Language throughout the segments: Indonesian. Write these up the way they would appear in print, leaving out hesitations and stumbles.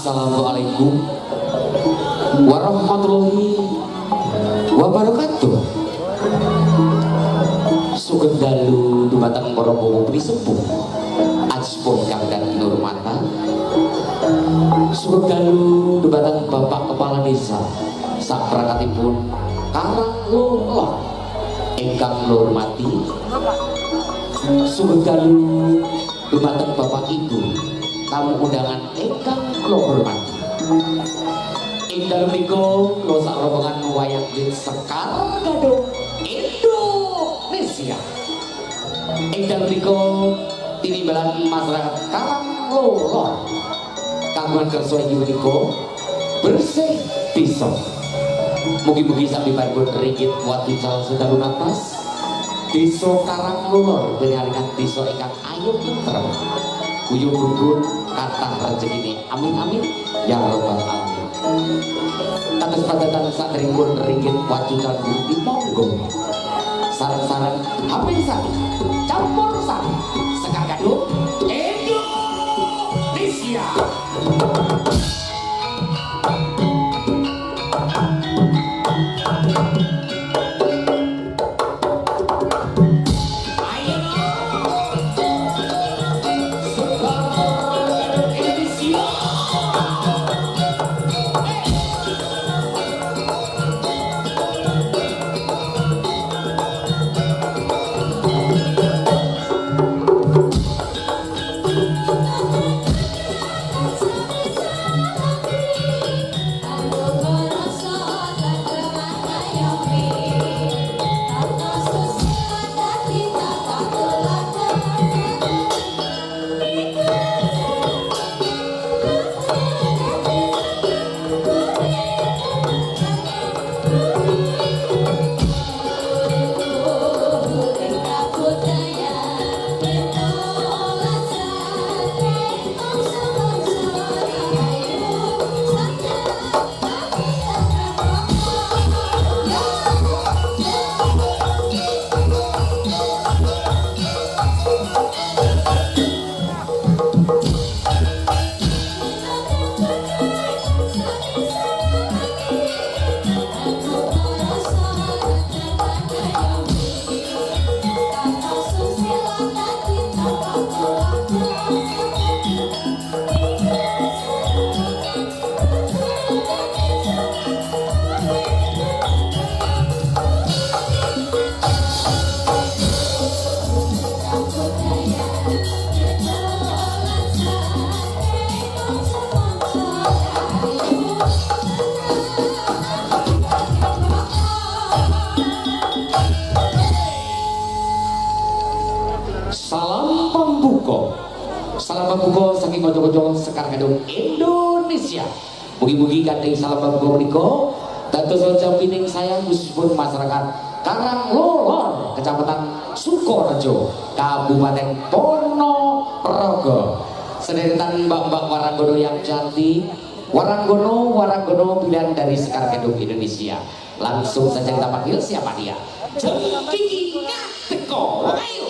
Assalamualaikum warahmatullahi wabarakatuh. Sugeng dalu dumateng para bapak sepuh ajpun kang kinurmatan. Sugeng dalu dumateng Bapak Kepala Desa saprakatipun Karanglolo ingkang kula hormati. Sugeng dalu dumateng Bapak Ibu tamu undangan ingkang kula hormati. Ing dalem menika kula sak rombongan wayang kulit Sekar Gadung Indonesia. Ing dalem menika tinimbalan masyarakat Karanglolo kagungan kersa inggih menika bersih bisa. Mugi-mugi sami paripun ringgit wadical sedalu napas Desa Karanglolo dengan desa ingkang ayu tentrem. Kuyuh rukun kathah rezekine. Amin amin ya rabbal alamin. Kados padatan sakderengipun ringgit wajukan budi monggo. Sareng-sareng hampir sari campur sari Sekar Gadung Indonesia. Yo bangga saking kanca-kanca Sekar Gadung Indonesia. Mugi-mugi kanthi salam bangga menika dados jampining saya khususipun masyarakat Karanglolor, Kecamatan Sukorejo, Kabupaten Ponorogo. Sederetan mbak-mbak waranggono yang cantik, waranggono pilihan dari Sekar Gadung Indonesia. Langsung saja kita panggil siapa dia? Jempingan teko, ayo.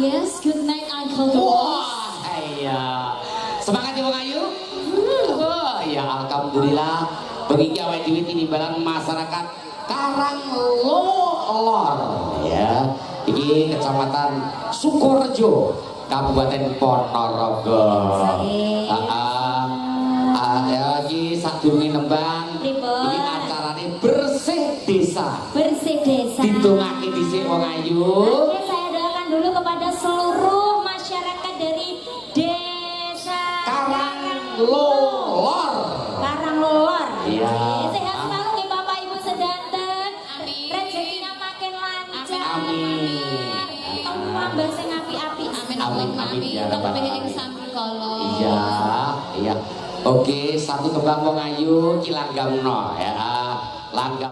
Yes, good night Uncle Boss. Wah, iya. Semangat ya Bang Ayu. Oh, ya alhamdulillah. Bagi awake dhewe tinimbalan masyarakat Karanglolor ya. Iki Kecamatan Sukorejo, Kabupaten Ponorogo. Ya iki sadurunge nembang iki acarane bersih desa. Bersih desa. Ditungake dhisik Bang Ayu. Oke, saya doakan dulu kepada seluruh masyarakat dari desa Karanglolor. Karanglolor. Iya. Sehat selalu nih Bapak Ibu sedanten. Rezekinya makin lancar. Amin. Tambah sing api-api. Amin ya rabbal alamin. Iya. Iya. Oke, satu tembang Wong Ayu ki langgamno ya. Langgam